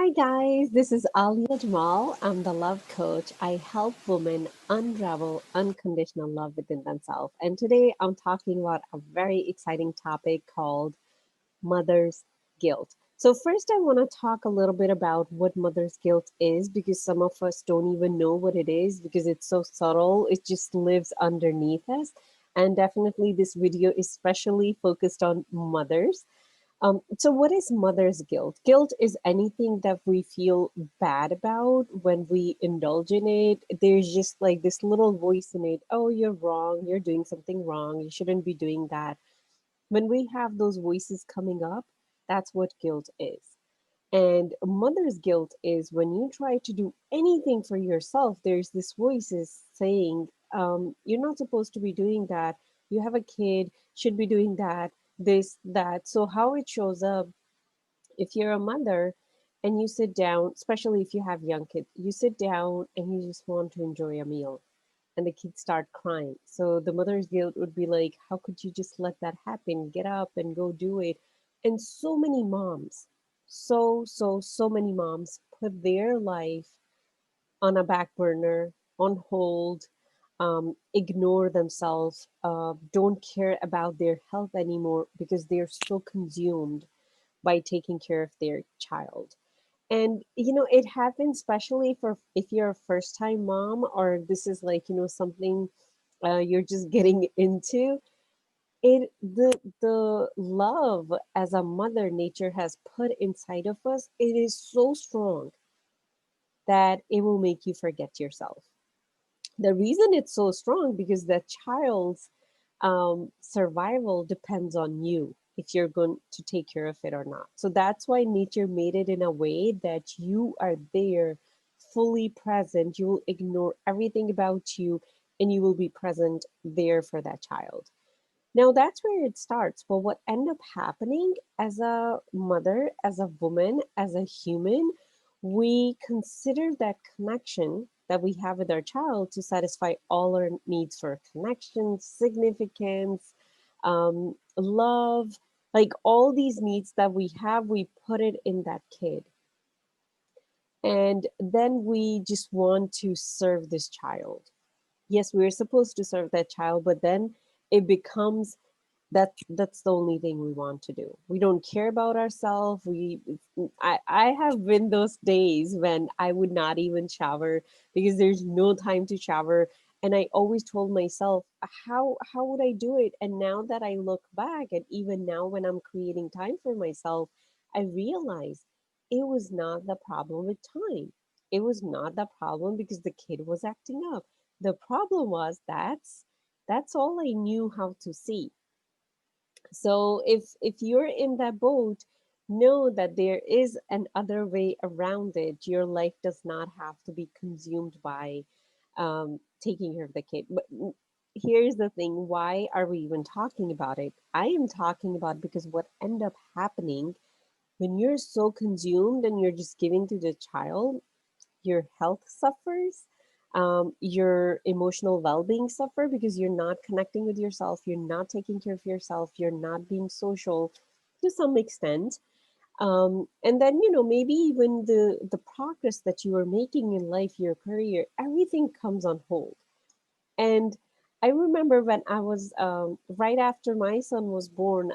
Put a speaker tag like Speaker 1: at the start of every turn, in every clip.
Speaker 1: Hi guys, this is Alia Jamal. I'm the love coach. I help women unravel unconditional love within themselves. And today I'm talking about a very exciting topic called mother's guilt. So, first, I want to talk a little bit about what mother's guilt is because some of us don't even know what it is because it's so subtle, it just lives underneath us. And definitely, this video is especially focused on mothers. So, what is mother's guilt? Guilt is anything that we feel bad about when we indulge in it. There's just like this little voice in it. Oh, you're wrong. You're doing something wrong. You shouldn't be doing that. When we have those voices coming up, that's what guilt is. And mother's guilt is when you try to do anything for yourself, there's this voices saying, you're not supposed to be doing that. You have a kid, should be doing that, this, that. So, how it shows up, if you're a mother and you sit down, especially if you have young kids, you sit down and you just want to enjoy a meal and the kids start crying. So the mother's guilt would be like, how could you just let that happen? Get up and go do it. And so many moms, so many moms put their life on a back burner, on hold, ignore themselves, don't care about their health anymore because they're so consumed by taking care of their child. And it happens especially for if you're a first time mom or this is like, something you're just getting into. The love as a mother nature has put inside of us, it is so strong that it will make you forget yourself. The reason it's so strong because the child's survival depends on you if you're going to take care of it or not. So that's why nature made it in a way that you are there, fully present. You will ignore everything about you and you will be present there for that child. Now that's where it starts. But what end up happening as a mother, as a woman, as a human, we consider that connection that we have with our child to satisfy all our needs for connection, significance, love, like all these needs that we have, we put it in that kid. And then we just want to serve this child. Yes, we're supposed to serve that child, but then it becomes that's the only thing we want to do. We don't care about ourselves. I have been those days when I would not even shower because there's no time to shower. And I always told myself, how would I do it? And now that I look back, and even now when I'm creating time for myself, I realize it was not the problem with time. It was not the problem because the kid was acting up. The problem was that's all I knew how to see. So if you're in that boat, know that there is an other way around it. Your life does not have to be consumed by taking care of the kid. But here's the thing: why are we even talking about it? I am talking about because what end up happening when you're so consumed and you're just giving to the child, your health suffers, your emotional well-being suffer because you're not connecting with yourself, you're not taking care of yourself, you're not being social to some extent. And then maybe even the progress that you are making in life, your career, everything comes on hold. And I remember when I was right after my son was born,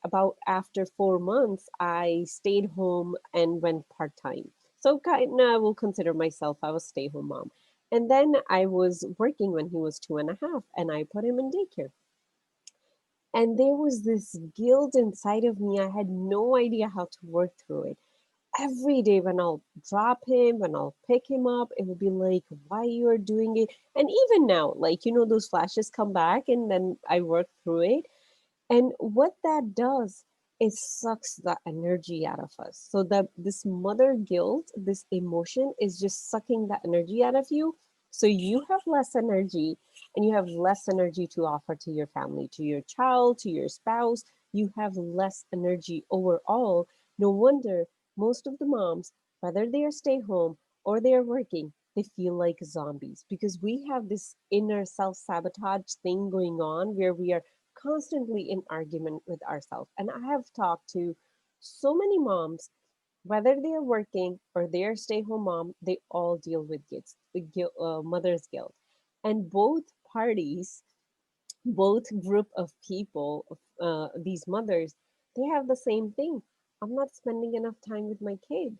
Speaker 1: about after 4 months, I stayed home and went part time. So kind of, I will consider myself I was stay home mom. And then I was working when he was 2.5, and I put him in daycare. And there was this guilt inside of me. I had no idea how to work through it. Every day when I'll drop him, when I'll pick him up, it will be like, why you are doing it? And even now, like, those flashes come back and then I work through it. And what that does is sucks the energy out of us. So that this mother guilt, this emotion is just sucking the energy out of you. So you have less energy and you have less energy to offer to your family, to your child, to your spouse. You have less energy overall. No wonder most of the moms, whether they are stay home or they are working, they feel like zombies because we have this inner self sabotage thing going on where we are constantly in argument with ourselves. And I have talked to so many moms Whether they're working or they're stay-home mom, they all deal with mother's guilt. And both parties, both group of people, these mothers, they have the same thing. I'm not spending enough time with my kid.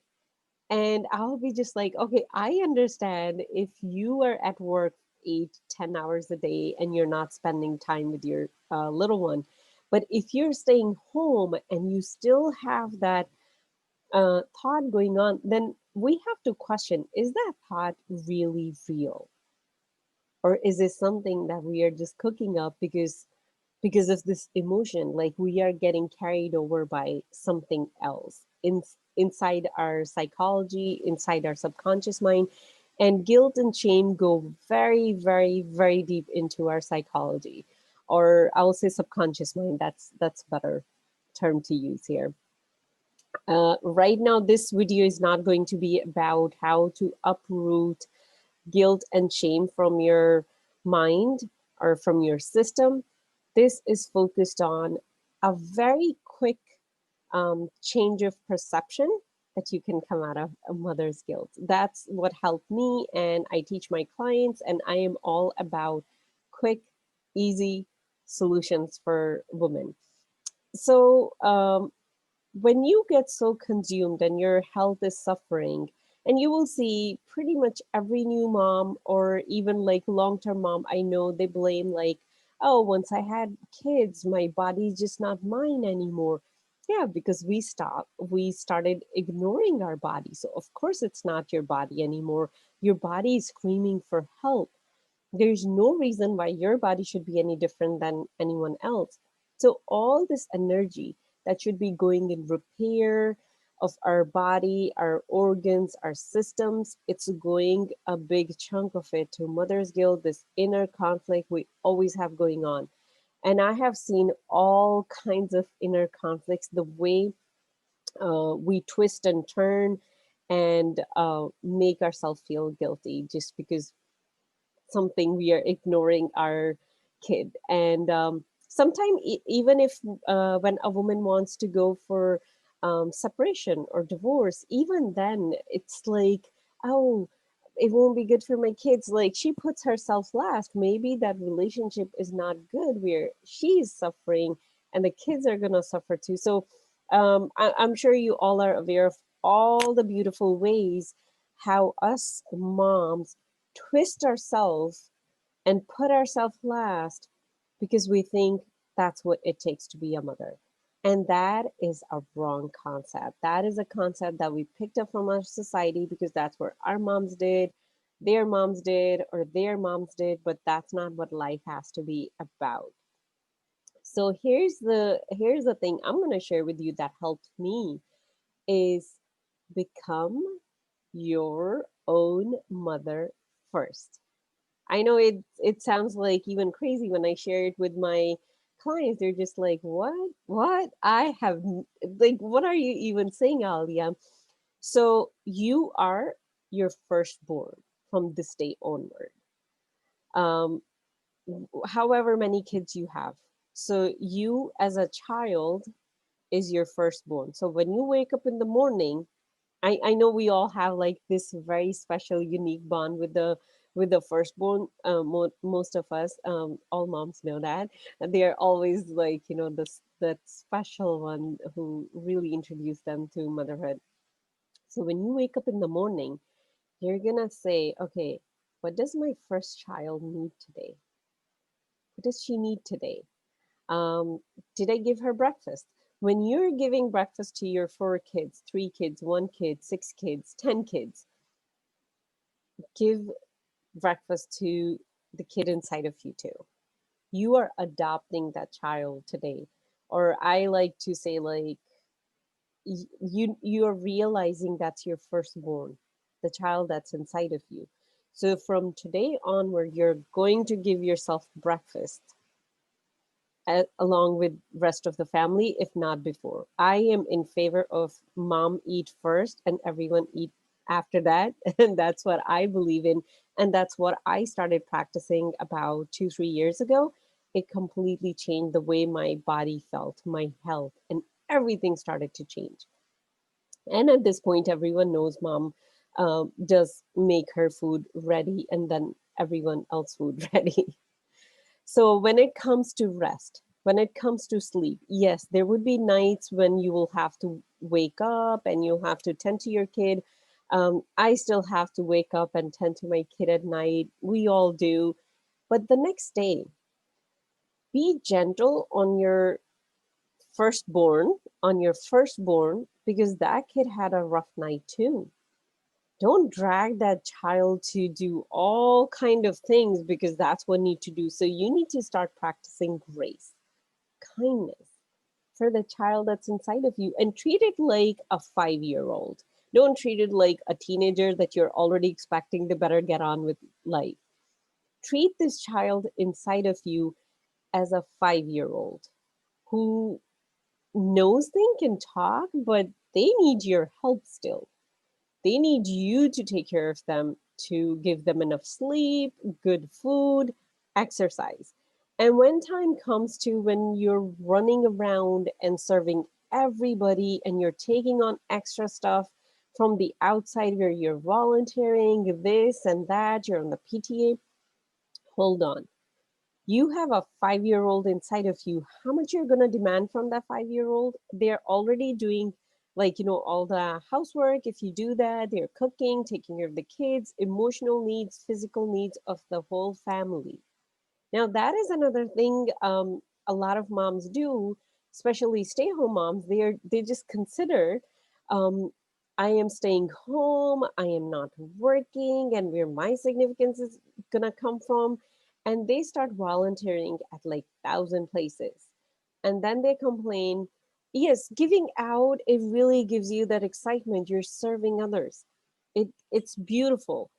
Speaker 1: And I'll be just like, okay, I understand if you are at work 8, 10 hours a day and you're not spending time with your little one. But if you're staying home and you still have that thought going on, then we have to question, is that thought really real? Or is it something that we are just cooking up because of this emotion, like we are getting carried over by something else inside our psychology, inside our subconscious mind. And guilt and shame go very, very, very deep into our psychology, or I will say subconscious mind. That's better term to use here. Right now, this video is not going to be about how to uproot guilt and shame from your mind or from your system. This is focused on a very quick change of perception that you can come out of a mother's guilt. That's what helped me, and I teach my clients, and I am all about quick, easy solutions for women. So, when you get so consumed and your health is suffering, and you will see pretty much every new mom or even like long-term mom I know, they blame like, oh, once I had kids my body's just not mine anymore. Yeah, because we started ignoring our body, so of course it's not your body anymore. Your body is screaming for help. There's no reason why your body should be any different than anyone else. So all this energy that should be going in repair of our body, our organs, our systems, it's going a big chunk of it to mother's guilt, this inner conflict we always have going on. And I have seen all kinds of inner conflicts, the way we twist and turn and make ourselves feel guilty just because something we are ignoring our kid. And sometimes even if when a woman wants to go for separation or divorce, even then it's like, oh, it won't be good for my kids. Like she puts herself last. Maybe that relationship is not good where she's suffering and the kids are gonna suffer too. So I'm sure you all are aware of all the beautiful ways how us moms twist ourselves and put ourselves last because we think that's what it takes to be a mother. And that is a wrong concept. That is a concept that we picked up from our society because that's what our moms did, or their moms did, but that's not what life has to be about. So here's the thing I'm going to share with you that helped me is become your own mother first. I know it sounds like even crazy when I share it with my clients. They're just like, "What? What? Like, what are you even saying, Alia?" So you are your firstborn from this day onward. Um, However many kids you have. So you as a child is your firstborn. So when you wake up in the morning, I know we all have like this very special, unique bond with the firstborn. Most of us, all moms know that. And they're always like, this that special one who really introduced them to motherhood. So when you wake up in the morning, you're gonna say, okay, what does my first child need today? What does she need today? Did I give her breakfast? When you're giving breakfast to your 4 kids, 3 kids, 1 kid, 6 kids, 10 kids, give breakfast to the kid inside of you too. You are adopting that child today. Or I like to say like you are realizing that's your firstborn, the child that's inside of you. So from today onward, you're going to give yourself breakfast along with rest of the family, if not before. I am in favor of mom eat first and everyone eat after that. And that's what I believe in. And that's what I started practicing about 2, 3 years ago. It completely changed the way my body felt, my health, and everything started to change. And at this point, everyone knows mom does make her food ready and then everyone else food ready. So when it comes to rest, when it comes to sleep, yes, there would be nights when you will have to wake up and you have to tend to your kid. I still have to wake up and tend to my kid at night. We all do. But the next day, be gentle firstborn, on your firstborn, because that kid had a rough night too. Don't drag that child to do all kind of things because that's what you need to do. So you need to start practicing grace, kindness for the child that's inside of you, and treat it like a 5 year old. Don't treat it like a teenager that you're already expecting to better get on with life. Treat this child inside of you as a 5 year old who knows they can talk, but they need your help still. They need you to take care of them, to give them enough sleep, good food, exercise. And when time comes to when you're running around and serving everybody and you're taking on extra stuff from the outside where you're volunteering this and that, you're on the PTA, hold on. You have a 5 year old inside of you. How much you're going to demand from that 5 year old? They're already doing, like, all the housework. If you do that, they're cooking, taking care of the kids, emotional needs, physical needs of the whole family. Now, that is another thing a lot of moms do, especially stay-at-home moms. They just consider, um, I am staying home, I am not working, and where my significance is gonna come from, and they start volunteering at like 1,000 places, and then they complain. Yes, giving out, it really gives you that excitement. You're serving others. It's beautiful,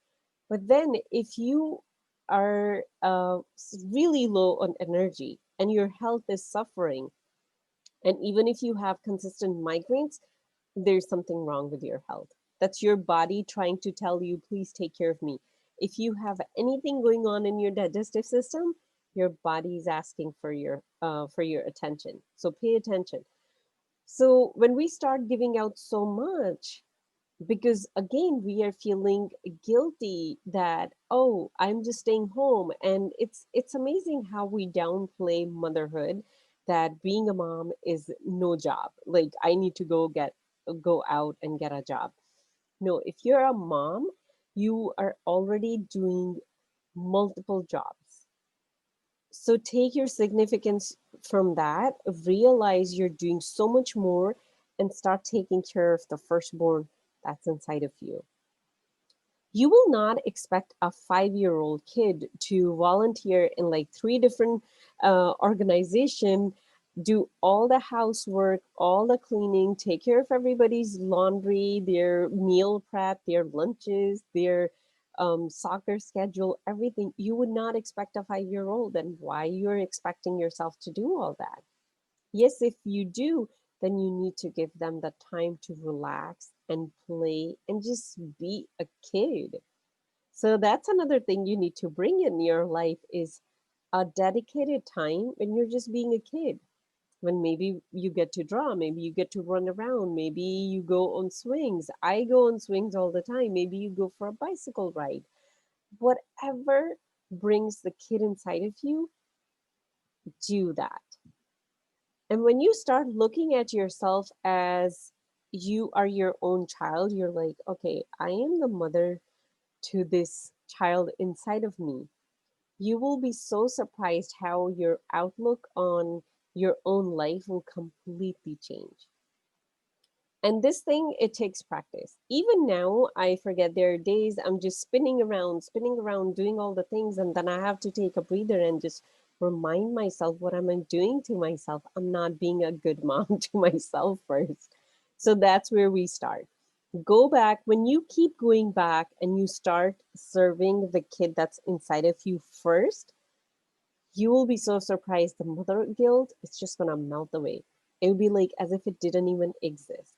Speaker 1: but then if you are really low on energy and your health is suffering, and even if you have consistent migraines, there's something wrong with your health. That's your body trying to tell you, please take care of me. If you have anything going on in your digestive system, your body is asking for your attention. So pay attention. So when we start giving out so much, because again we are feeling guilty that, oh, I'm just staying home, and it's amazing how we downplay motherhood, that being a mom is no job, like I need to go out and get a job. No, if you're a mom, you are already doing multiple jobs. So take your significance from that, realize you're doing so much more, and start taking care of the firstborn that's inside of you. You will not expect a 5 year old kid to volunteer in like three different organization, do all the housework, all the cleaning, take care of everybody's laundry, their meal prep, their lunches, their soccer schedule, everything. You would not expect a 5 year old, and why you're expecting yourself to do all that? Yes, if you do, then you need to give them the time to relax and play and just be a kid. So that's another thing you need to bring in your life, is a dedicated time when you're just being a kid. When maybe you get to draw, maybe you get to run around, maybe you go on swings. I go on swings all the time. Maybe you go for a bicycle ride. Whatever brings the kid inside of you, do that. And when you start looking at yourself as you are your own child, you're like, okay, I am the mother to this child inside of me. You will be so surprised how your outlook on your own life will completely change. And this thing, it takes practice. Even now, I forget, there are days I'm just spinning around, doing all the things, and then I have to take a breather and just remind myself, what am I doing to myself? I'm not being a good mom to myself first. So that's where we start. Go back. When you keep going back and you start serving the kid that's inside of you first, you will be so surprised. The mother guilt is just going to melt away. It will be like as if it didn't even exist.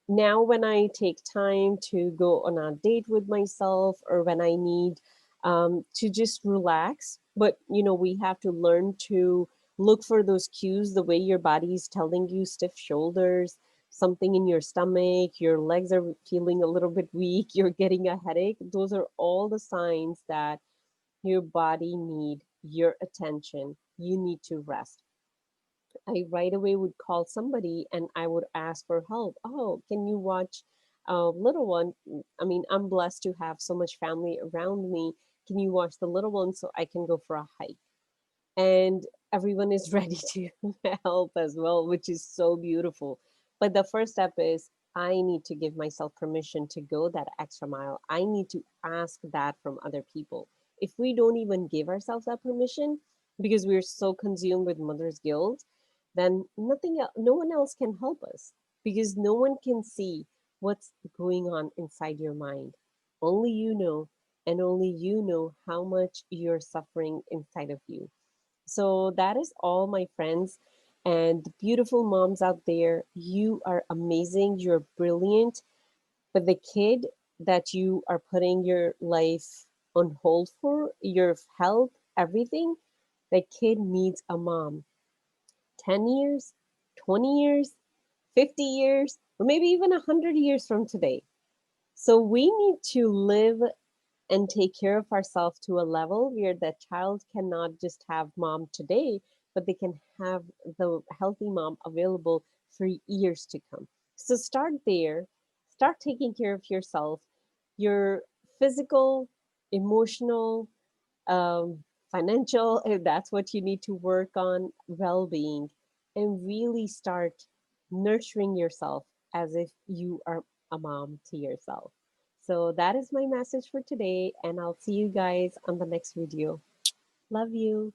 Speaker 1: Now when I take time to go on a date with myself, or when I need to just relax, but we have to learn to look for those cues, the way your body is telling you stiff shoulders, something in your stomach, your legs are feeling a little bit weak, you're getting a headache, those are all the signs that your body need your attention. You need to rest. I right away would call somebody and I would ask for help. Oh, can you watch little one? I mean, I'm blessed to have so much family around me. Can you watch the little one so I can go for a hike? And everyone is ready to help as well, which is so beautiful. But the first step is I need to give myself permission to go that extra mile. I need to ask that from other people. If we don't even give ourselves that permission because we're so consumed with mother's guilt, then no one else can help us because no one can see what's going on inside your mind. Only you know, and only you know how much you're suffering inside of you. So that is all, my friends. And the beautiful moms out there, you are amazing. You're brilliant. But the kid that you are putting your life on hold for, your health, everything, the kid needs a mom. 10 years, 20 years, 50 years, or maybe even 100 years from today. So we need to live and take care of ourselves to a level where the child cannot just have mom today, but they can have the healthy mom available for years to come. So start there, start taking care of yourself, your physical, emotional, financial, if that's what you need to work on, well being, and really start nurturing yourself as if you are a mom to yourself. So that is my message for today, and I'll see you guys on the next video. Love you.